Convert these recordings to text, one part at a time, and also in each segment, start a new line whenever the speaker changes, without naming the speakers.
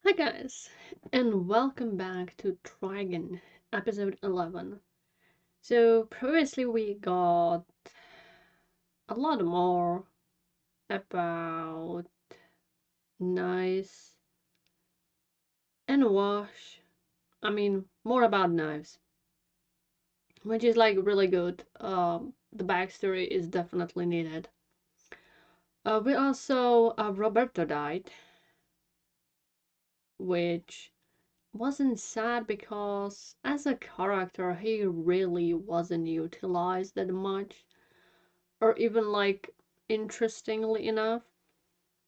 Hi guys, and welcome back to Trigun, episode 11. So previously we got a lot more about knives and wash. I mean, more about knives, which is like really good. The backstory is definitely needed. We also, Roberto died, which wasn't sad because as a character he really wasn't utilized that much or even like interestingly enough.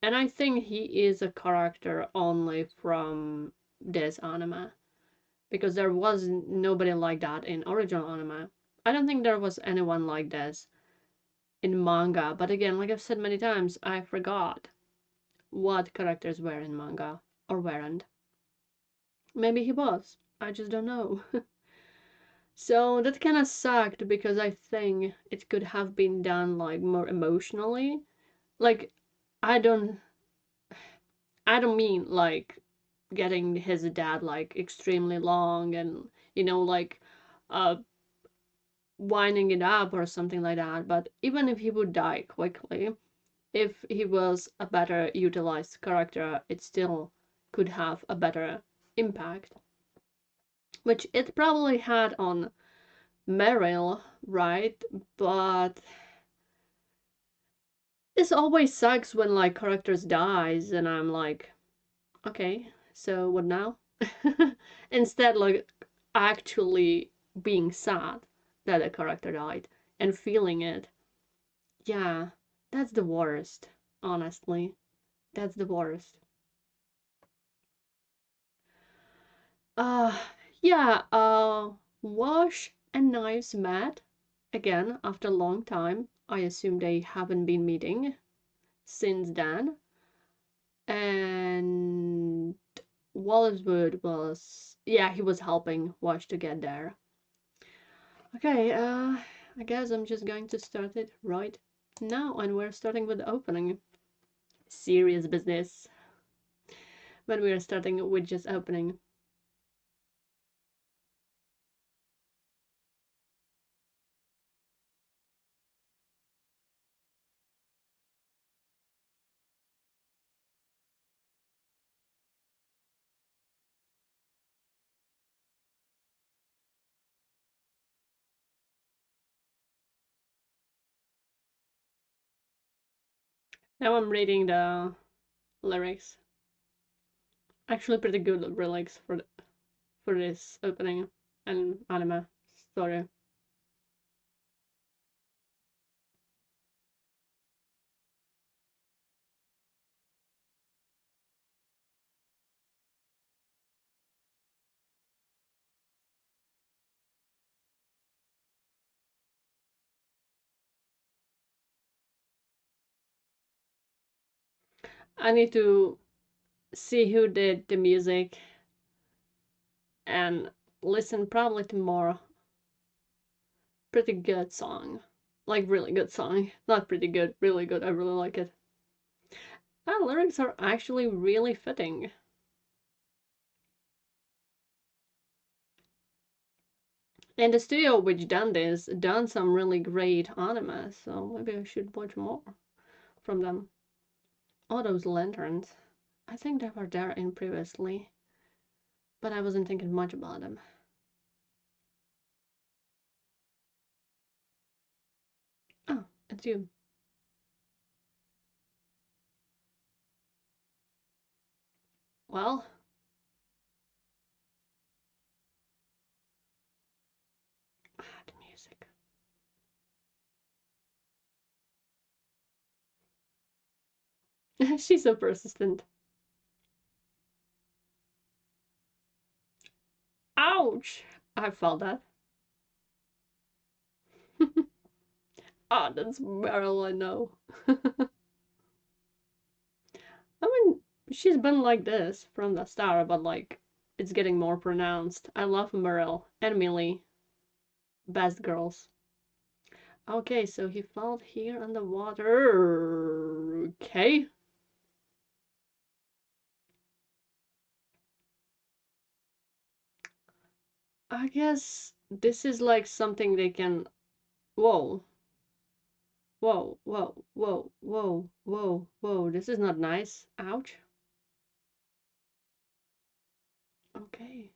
And I think he is a character only from this anime because there was nobody like that in original anime. I don't think there was anyone like this in manga, but again, like I've said many times, I forgot what characters were in manga or weren't. Maybe he was. I just don't know. So that kind of sucked because I think it could have been done like more emotionally. Like I don't I don't mean like getting his dad like extremely long and like uh winding it up or something like that, but even if he would die quickly, if he was a better utilized character, it still could have a better impact, which it probably had on Meryl, right? But this always sucks when like characters dies and I'm like, okay, so what now? Instead, like actually being sad that a character died and feeling it. Yeah, that's the worst, honestly. That's the worst. Uh, yeah, Wash and Knives met again after a long time. I assume they haven't been meeting since then. And Wallacewood was, yeah, he was helping Wash to get there. Okay, I guess I'm just going to start it right now, and we're starting with the opening. Serious business. When we are starting with just opening. Now I'm reading the lyrics. Actually, pretty good lyrics for this opening and anime story. I need to see who did the music and listen probably to more pretty good song. Like really good song. Not pretty good, really good. I really like it. The lyrics are actually really fitting. And the studio which done this done some really great anime, so maybe I should watch more from them. All those lanterns. I think they were there in previously, but I wasn't thinking much about them. Oh, it's you. Well, the music. She's so persistent. Ouch! I felt that. Ah, that's Meryl, I know. I mean, she's been like this from the start, but like, it's getting more pronounced. I love Meryl and Millie. Best girls. Okay, so he fell here on the water. Okay. I guess this is like something they can. Whoa, whoa, whoa, whoa, whoa, whoa, whoa. This is not nice. Ouch. Okay.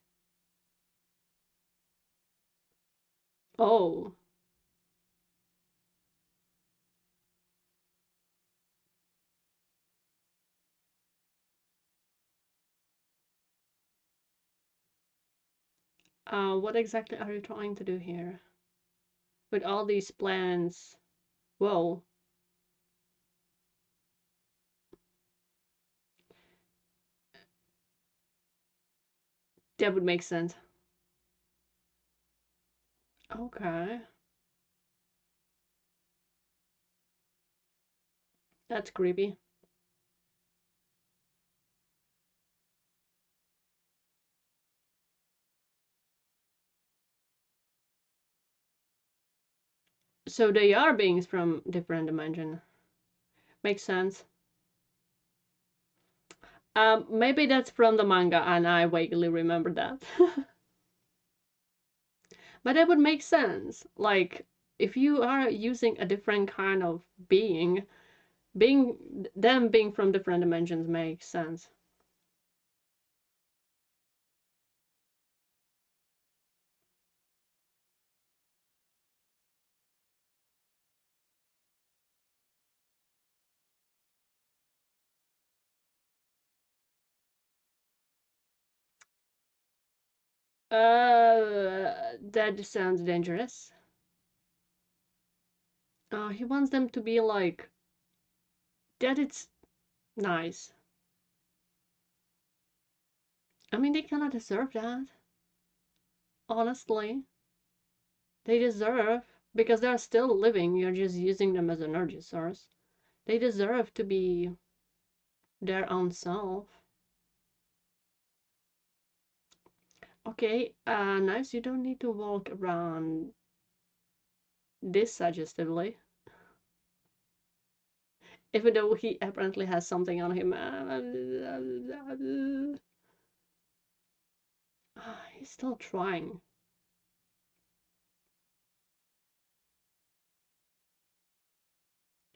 Oh. What exactly are you trying to do here? With all these plans. Whoa. That would make sense. Okay. That's creepy. So they are beings from different dimension. Makes sense. Maybe that's from the manga and I vaguely remember that. But that would make sense. Like, if you are using a different kind of being, them being from different dimensions makes sense. That sounds dangerous. He wants them to be like that. It's nice. I mean, they cannot deserve that. Honestly, they deserve because they're still living. You're just using them as an energy source. They deserve to be their own self. Okay, nice. You don't need to walk around this suggestively, even though he apparently has something on him. He's still trying.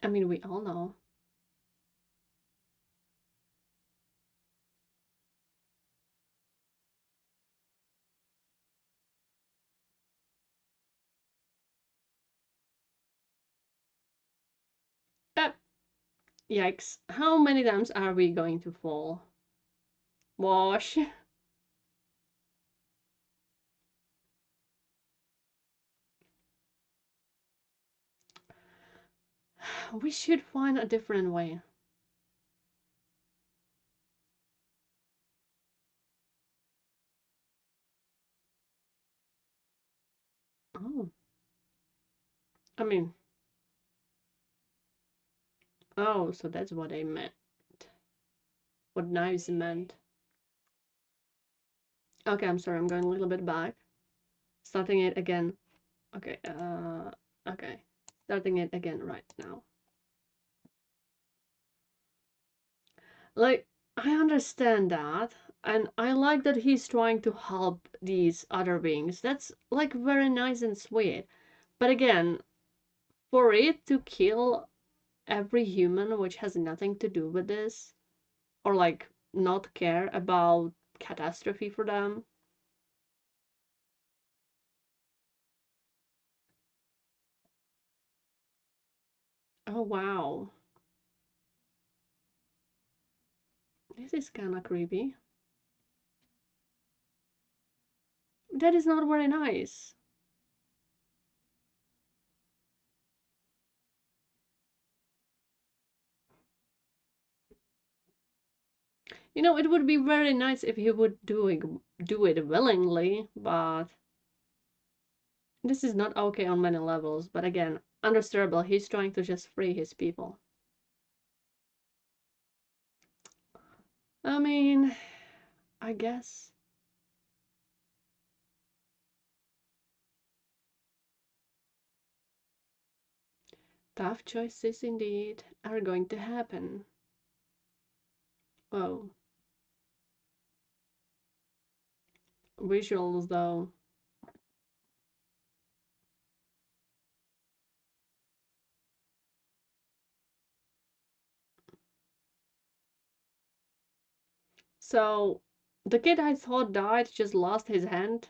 I mean, we all know. Uh, Yikes. How many times are we going to fall? Wash. We should find a different way. Oh, I mean, oh, so that's what I meant. What knives meant. Okay, I'm sorry, I'm going a little bit back. Starting it again. Okay, okay. Starting it again right now. Like, I understand that, and I like that he's trying to help these other beings. That's like very nice and sweet. But again, for it to kill every human which has nothing to do with this, or like not care about catastrophe for them. Oh wow. This is kinda creepy. That is not very nice. You know, it would be very nice if he would do it willingly, but this is not okay on many levels. But again, understandable. He's trying to just free his people. I mean, I guess tough choices indeed are going to happen. Oh, visuals though. So, the kid I thought died just lost his hand.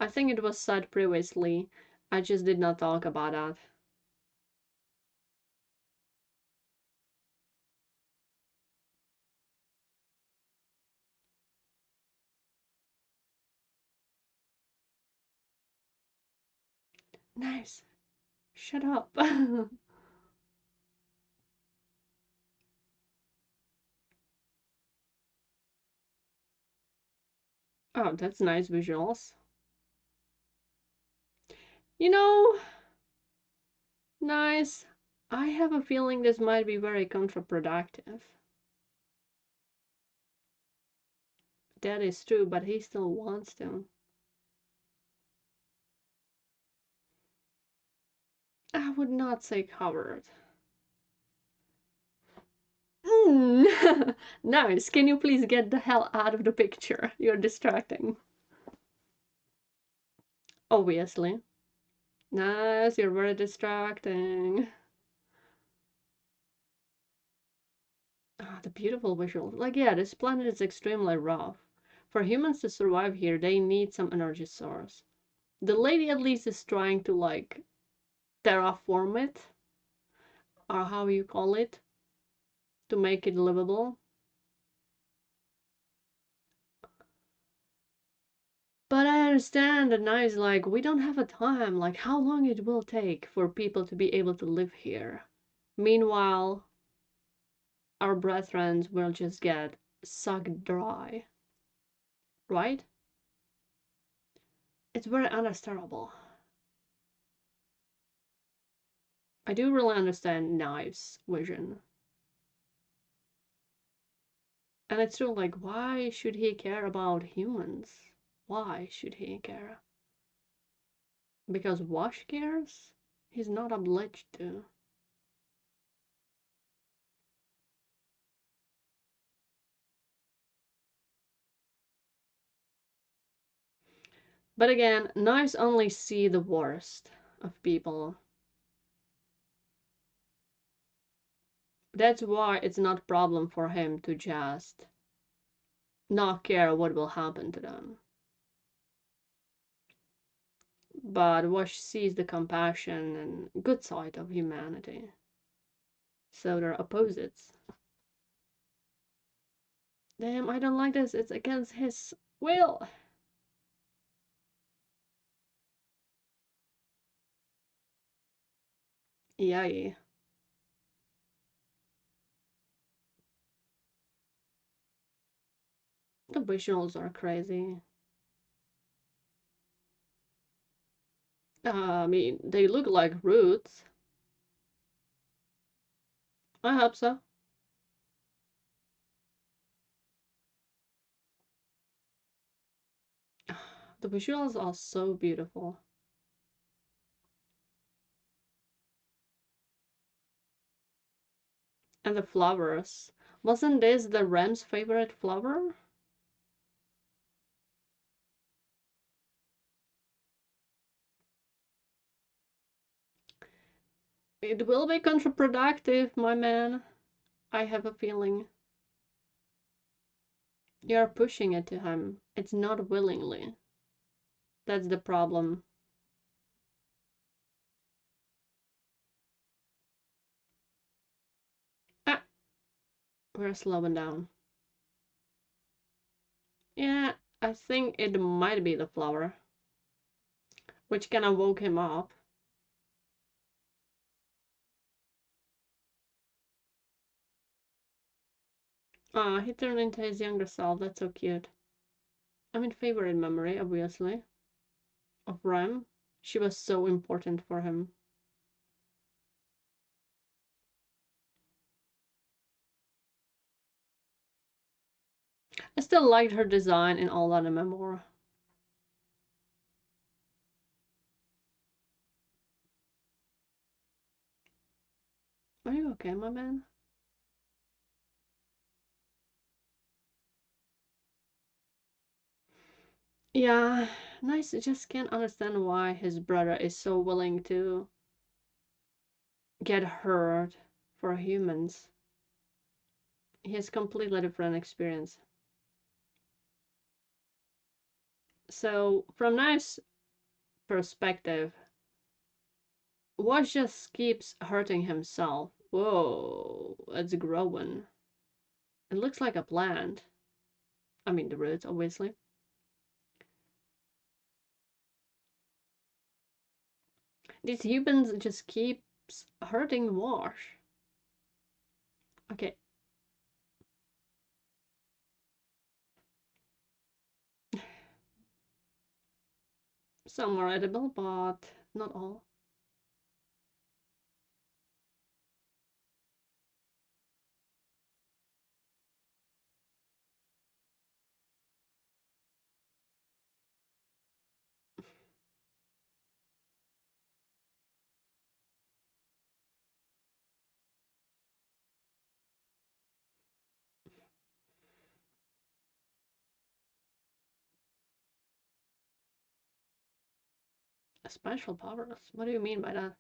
I think it was said previously. I just did not talk about that. Nice. Shut up. Oh, that's nice visuals. You know, nice. I have a feeling this might be very counterproductive. That is true, but he still wants to. I would not say covered. Nice. Can you please get the hell out of the picture? You're distracting. Obviously. Nice, you're very distracting. Ah, the beautiful visuals. Like, yeah, this planet is extremely rough. For humans to survive here, they need some energy source. The lady at least is trying to, like, terraform it, or how you call it, to make it livable. But I understand that now is like, we don't have a time, like, how long it will take for people to be able to live here. Meanwhile, our brethren will just get sucked dry, right? It's very understandable. I do really understand Knife's vision. And it's still like, why should he care about humans? Why should he care? Because Wash cares? He's not obliged to. But again, Knives only see the worst of people. That's why it's not a problem for him to just not care what will happen to them. But Wash sees the compassion and good side of humanity. So they're opposites. Damn, I don't like this. It's against his will. Yay. The visuals are crazy. I mean, they look like roots. I hope so. The visuals are so beautiful. And the flowers. Wasn't this the Rem's favorite flower? It will be counterproductive, my man. I have a feeling. You're pushing it to him. It's not willingly. That's the problem. Ah, we're slowing down. Yeah, I think it might be the flower, which kind of woke him up. Ah, he turned into his younger self. That's so cute. I mean, favorite memory, obviously, of Rem. She was so important for him. I still liked her design in all that memoir. Are you okay, my man? Yeah, nice. I just can't understand why his brother is so willing to get hurt for humans. He has completely different experience. So from Knife's perspective, Wash just keeps hurting himself. Whoa, it's growing. It looks like a plant. I mean, the roots, obviously. These humans just keeps hurting Wash. Okay. Some are edible, but not all. Special powers? What do you mean by that?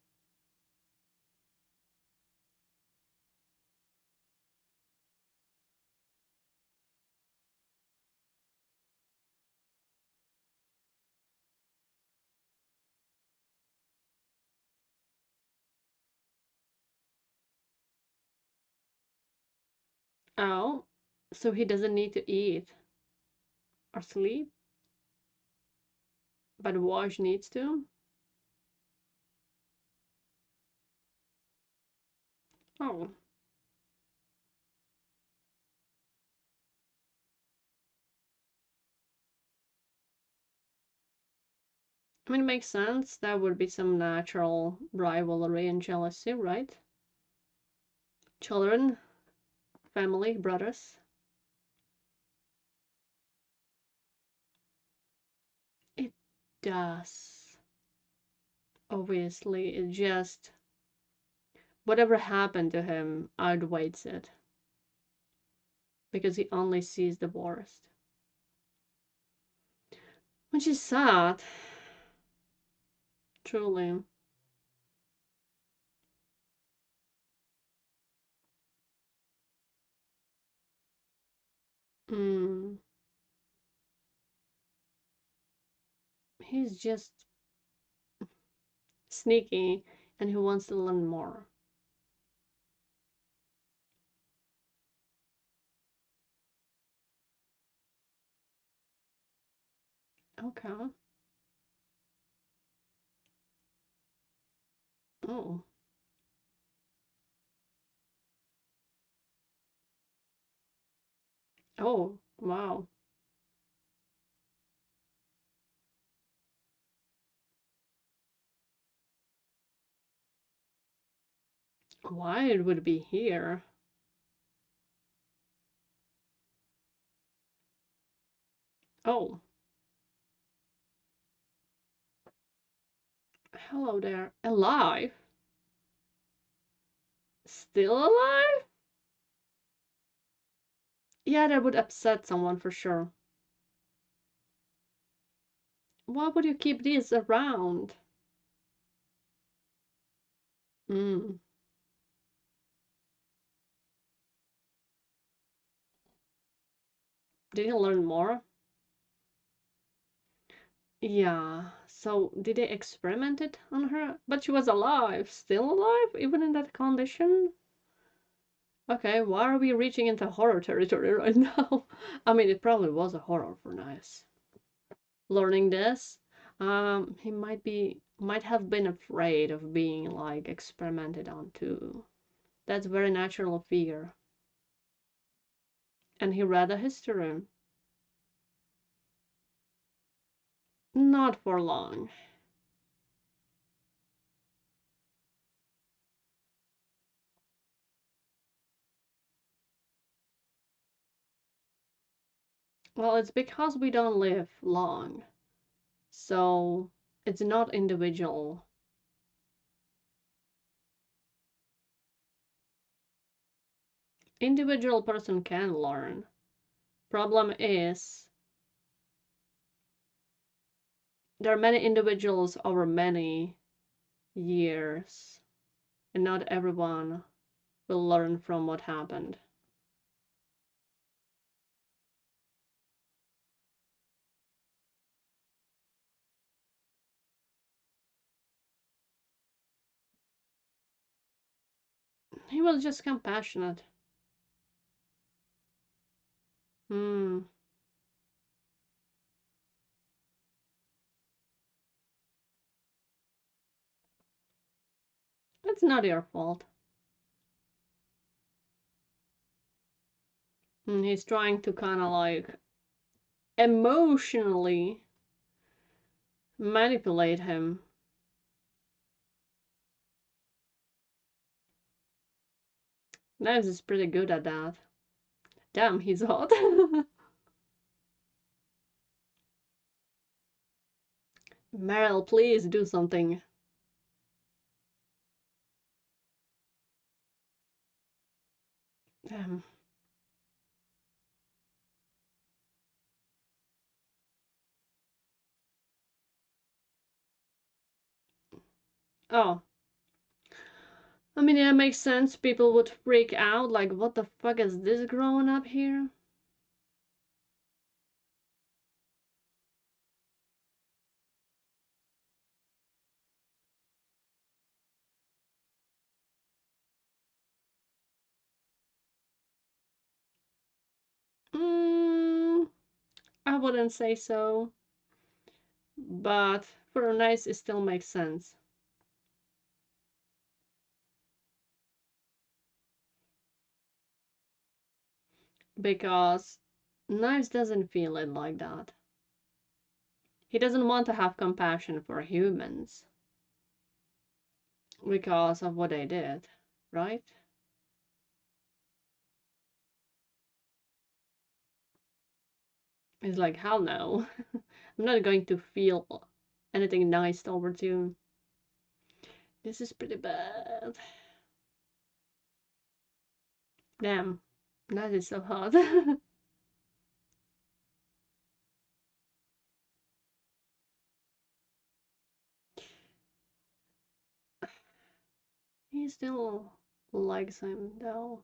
Oh, so he doesn't need to eat or sleep, but Wash needs to? Oh, I mean, it makes sense. That would be some natural rivalry and jealousy, right? Children, family, brothers. It does. Obviously, it just whatever happened to him outweighs it because he only sees the worst, which is sad, truly. Mm, he's just sneaky and he wants to learn more. Okay. Oh. Oh, wow. Why it would be here? Oh, hello there. Alive? Still alive? Yeah, that would upset someone for sure. Why would you keep these around? Mm. Did he learn more? Yeah. So did they experiment it on her? But she was alive, still alive, even in that condition? Okay, why are we reaching into horror territory right now? I mean, it probably was a horror for Nice. Learning this, he might have been afraid of being like experimented on too. That's very natural fear. And he read a history. Not for long. Well, it's because we don't live long. So it's not individual. Individual person can learn. Problem is there are many individuals over many years, and not everyone will learn from what happened. He was just compassionate. Hmm. It's not your fault. And he's trying to kind of like emotionally manipulate him. Knives is pretty good at that. Damn, he's hot. Meryl, please do something. Damn. Oh. I mean, it makes sense. People would freak out. Like, what the fuck is this growing up here? Mm, I wouldn't say so. But for nice, it still makes sense. Because Knives doesn't feel it like that. He doesn't want to have compassion for humans because of what they did, right? He's like, hell no. I'm not going to feel anything nice towards you. This is pretty bad. Damn, that is so hot. He still likes him though.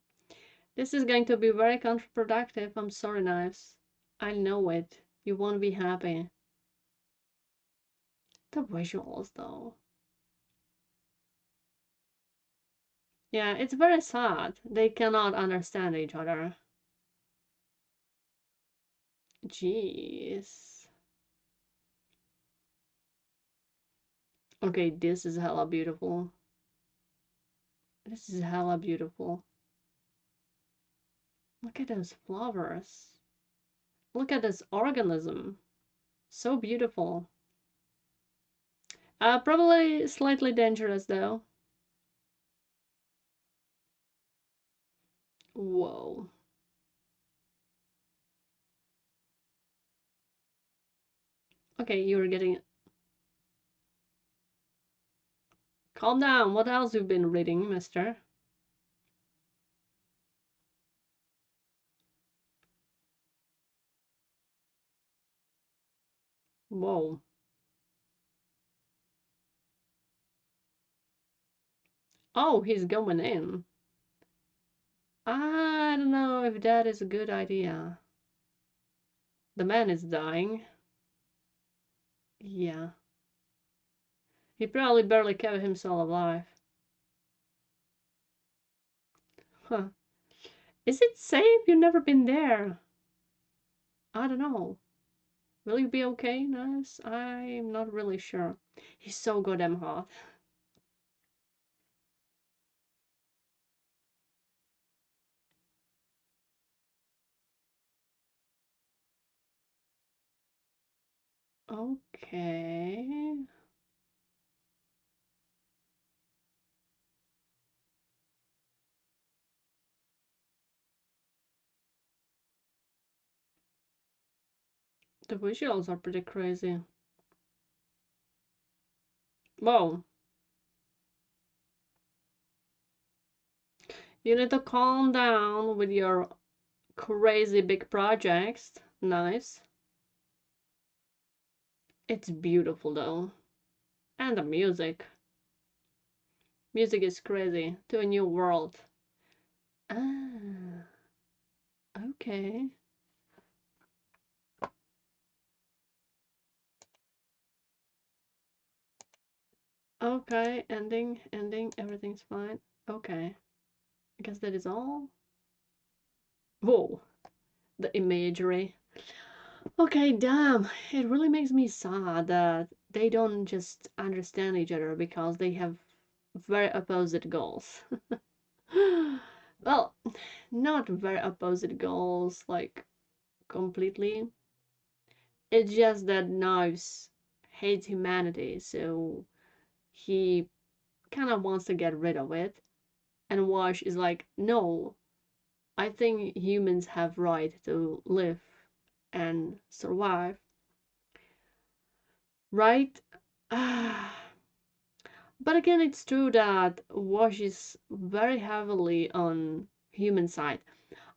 This is going to be very counterproductive. I'm sorry, Knives. I know it. You won't be happy. The visuals though. Yeah, it's very sad. They cannot understand each other. Jeez. Okay, this is hella beautiful. This is hella beautiful. Look at those flowers. Look at this organism. So beautiful. Probably slightly dangerous though. Whoa. Okay, you're getting... Calm down. What else you've been reading, mister? Whoa. Oh, he's going in. I don't know if that is a good idea. The man is dying. Yeah. He probably barely kept himself alive. Huh. Is it safe? You've never been there. I don't know. Will you be okay, Nice? I'm not really sure. He's so goddamn hot. Okay. The visuals are pretty crazy. Whoa. You need to calm down with your crazy big projects. Nice. It's beautiful though. And the music. Music is crazy. To a new world. Ah, okay. Okay, ending, everything's fine. Okay. I guess that is all. Whoa, the imagery. Okay, damn. It really makes me sad that they don't just understand each other because they have very opposite goals. Well, not very opposite goals, like completely. It's just that Knives hates humanity, so he kind of wants to get rid of it. And Wash is like, no, I think humans have right to live and survive, right? But again, it's true that Wash is very heavily on human side.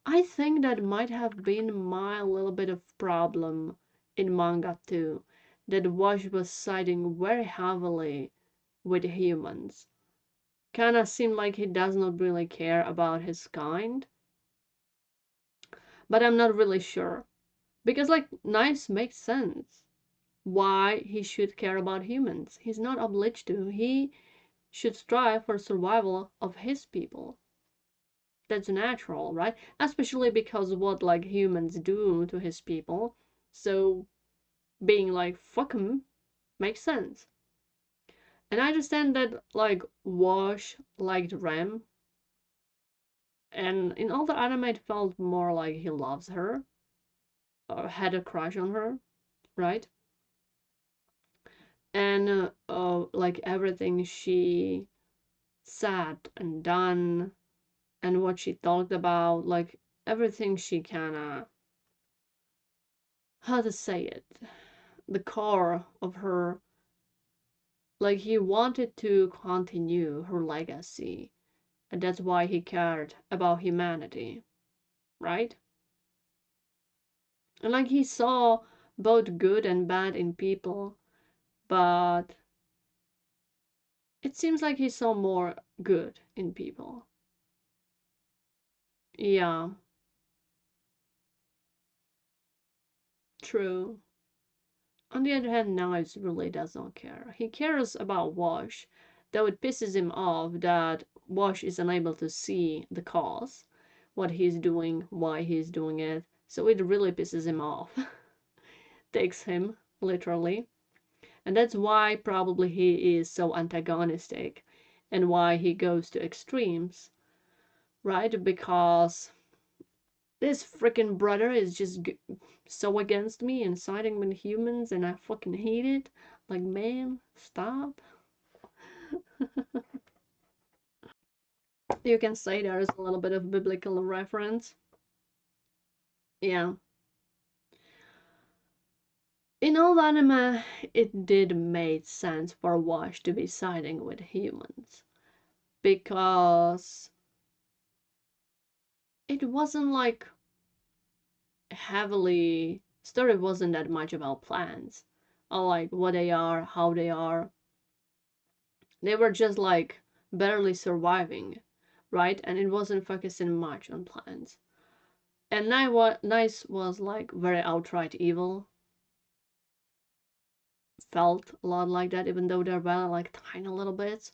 I think that might have been my little bit of problem in manga too, that Wash was siding very heavily with humans. Kinda seemed like he does not really care about his kind, but I'm not really sure. Because like knives make sense. Why he should care about humans. He's not obliged to. He should strive for survival of his people. That's natural, right? Especially because of what like humans do to his people. So being like fuck him makes sense. And I understand that like Wash liked Rem, and in all the anime it felt more like he loves her or had a crush on her, right? And like everything she said and done and what she talked about, like everything she kinda, how to say it, the core of her, like he wanted to continue her legacy, and that's why he cared about humanity, right? And like he saw both good and bad in people, but it seems like he saw more good in people. Yeah, true. On the other hand, Knives really does not care. He cares about Wash, though it pisses him off that Wash is unable to see the cause, what he's doing, why he's doing it. So it really pisses him off. Takes him, literally. And that's why probably he is so antagonistic and why he goes to extremes, right? Because this freaking brother is just so against me and siding with humans and I fucking hate it. Like, man, stop. You can say there's a little bit of biblical reference. Yeah. In old anime, it did make sense for Wash to be siding with humans because it wasn't like heavily story wasn't that much about plans or like what they are, how they are. They were just like barely surviving, right? And it wasn't focusing much on plans. And Nice was like very outright evil. Felt a lot like that, even though there were like tiny little bits,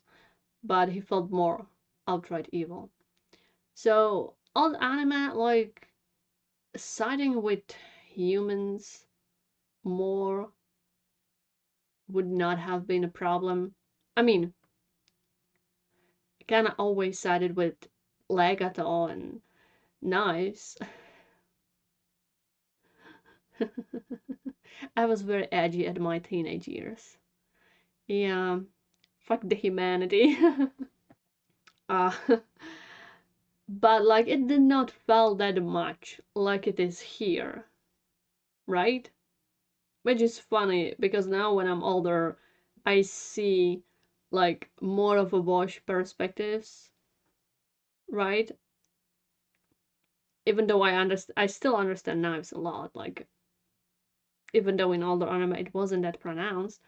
but he felt more outright evil. So on anime, like siding with humans more would not have been a problem. I mean, kind of always sided with Legato and Nice. I was very edgy at my teenage years. Yeah, fuck the humanity. uh, but like it did not feel that much like it is here, right? Which is funny because now when I'm older, I see like more of a Bosch perspectives, right? Even though I still understand knives a lot. Like even though in older anime it wasn't that pronounced,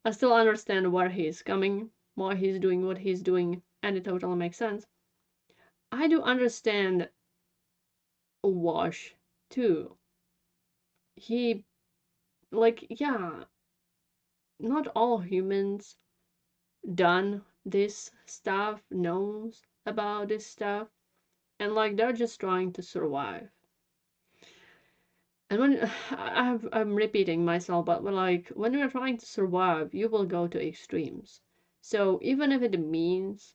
I still understand where he's coming, why he's doing what he's doing, and it totally makes sense. I do understand Wash too. He like yeah, not all humans done this stuff knows about this stuff. and like they're just trying to survive. And when I'm repeating myself, but like when you're trying to survive, you will go to extremes. So even if it means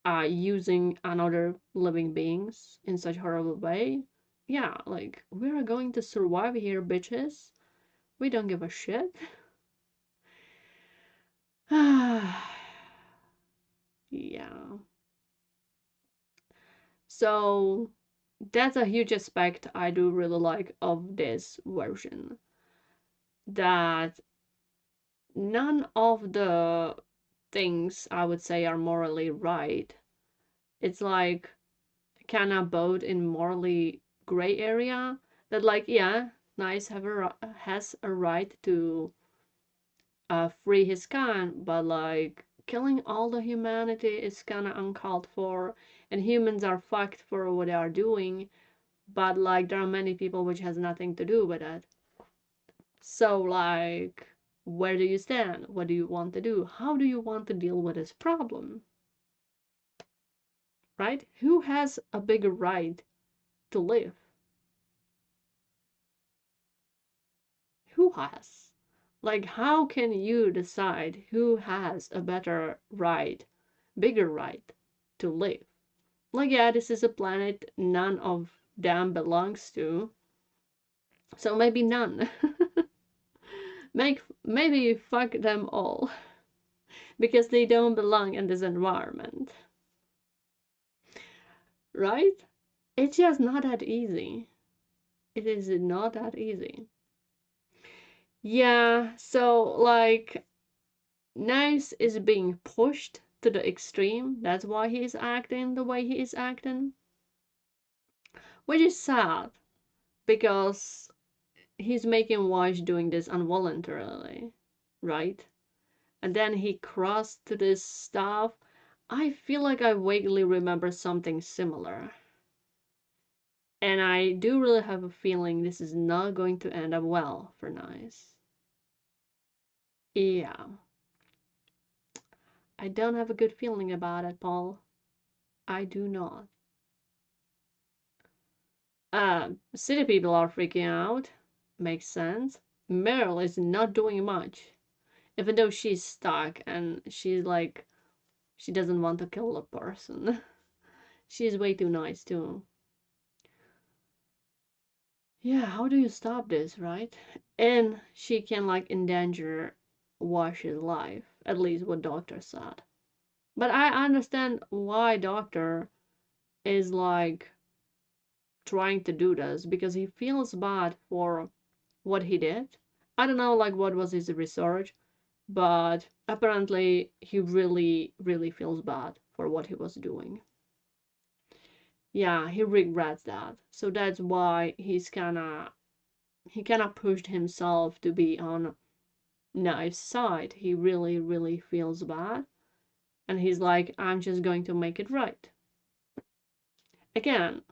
using another living beings in such horrible way, yeah, like we're going to survive here, bitches. We don't give a shit. Yeah. So that's a huge aspect I do really like of this version. That none of the things I would say are morally right. It's like kind of both in morally gray area that like yeah, Nice has a right to free his kind, but like killing all the humanity is kind of uncalled for, and humans are fucked for what they are doing. But like there are many people which has nothing to do with it. So like, where do you stand? What do you want to do? How do you want to deal with this problem? Right? Who has a bigger right to live? Who has? Like, how can you decide who has a better right, bigger right to live? Like, yeah, this is a planet none of them belongs to, so maybe none. Maybe fuck them all because they don't belong in this environment, right? It's just not that easy. It is not that easy. Yeah, so like Nice is being pushed to the extreme. That's why he is acting the way he is acting. Which is sad because he's making Wash doing this involuntarily, right? And then he crossed to this stuff. I feel like I vaguely remember something similar. And I do really have a feeling this is not going to end up well for Nice. Yeah. I don't have a good feeling about it, Paul. I do not. City people are freaking out. Makes sense. Meryl is not doing much. Even though she's stuck and she's like, she doesn't want to kill a person. She's way too nice, too. Yeah, how do you stop this, right? And she can, like, endanger Wash's life. At least what Doctor said. But I understand why Doctor is, like, trying to do this because he feels bad for what he did. I don't know like what was his research, but apparently he really really feels bad for what he was doing. Yeah, he regrets that. So that's why he kind of pushed himself to be on Knife's side. He really really feels bad and he's like I'm just going to make it right. Again,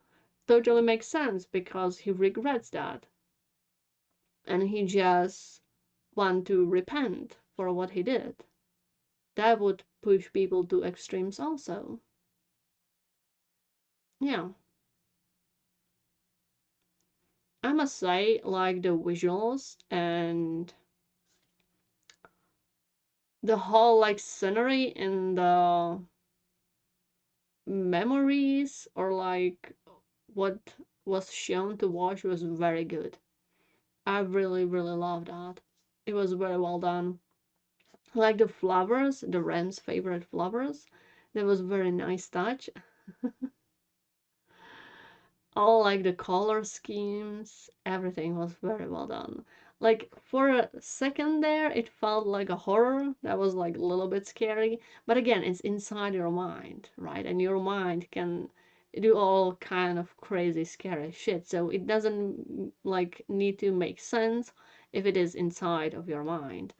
totally makes sense because he regrets that and he just want to repent for what he did. That would push people to extremes also. Yeah, I must say, like the visuals and the whole like scenery in the memories or like what was shown to watch was very good. I really, really loved that. It was very well done. Like the flowers, the Ram's favorite flowers, that was very nice touch. All like the color schemes, everything was very well done. Like for a second there, it felt like a horror that was like a little bit scary. But again, it's inside your mind, right? And your mind can do all kind of crazy, scary shit. So it doesn't like need to make sense if it is inside of your mind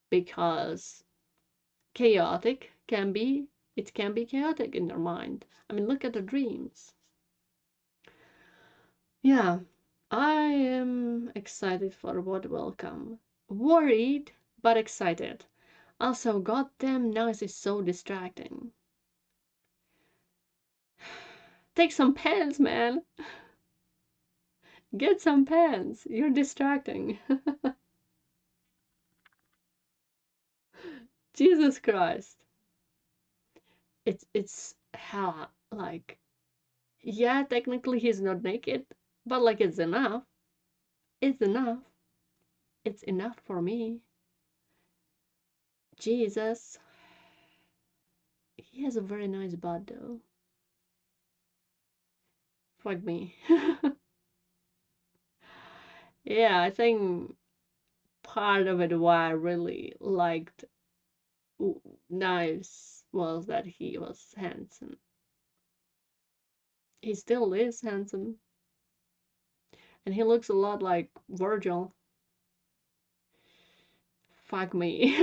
because chaotic can be it can be chaotic in your mind. I mean, look at the dreams. Yeah, I am excited for what will come. Worried, but excited. Also, goddamn noise is so distracting. Take some pens, man. Get some pens. You're distracting. Jesus Christ. It's hella like, yeah, technically he's not naked, but like it's enough. It's enough. It's enough for me. Jesus. He has a very nice butt though. Fuck me. Yeah, I think part of it why I really liked Knives was that he was handsome. He still is handsome. And he looks a lot like Virgil. Fuck me.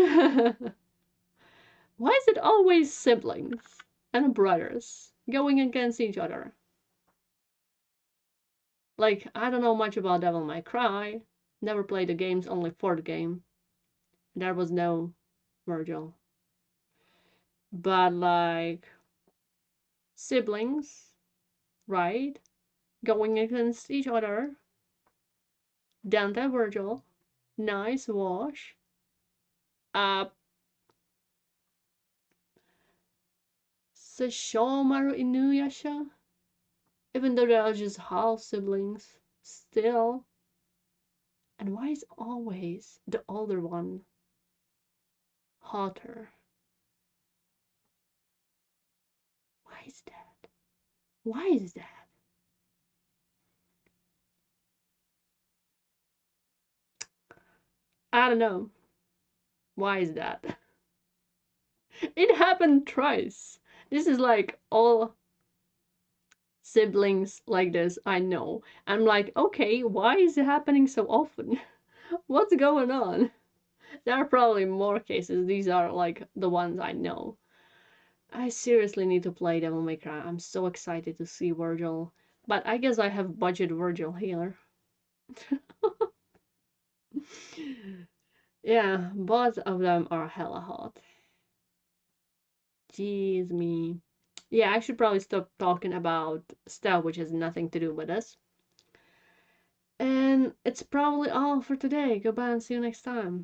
Why is it always siblings and brothers going against each other? Like, I don't know much about Devil May Cry. Never played the games, only for the game. There was no Virgil. But like, siblings, right? Going against each other. Dante Virgil. Nice wash. Uh, Sesshomaru Inuyasha. Even though they are just half siblings, still. And why is always the older one hotter? Why is that? Why is that? I don't know. Why is that? It happened twice. This is like all siblings like this, I know. I'm like, okay, why is it happening so often? What's going on? There are probably more cases. These are like the ones I know. I seriously need to play Devil May Cry. I'm so excited to see Virgil. But I guess I have budget Virgil here. Yeah, both of them are hella hot. Jeez me. Yeah, I should probably stop talking about stuff which has nothing to do with this. And it's probably all for today. Goodbye and see you next time.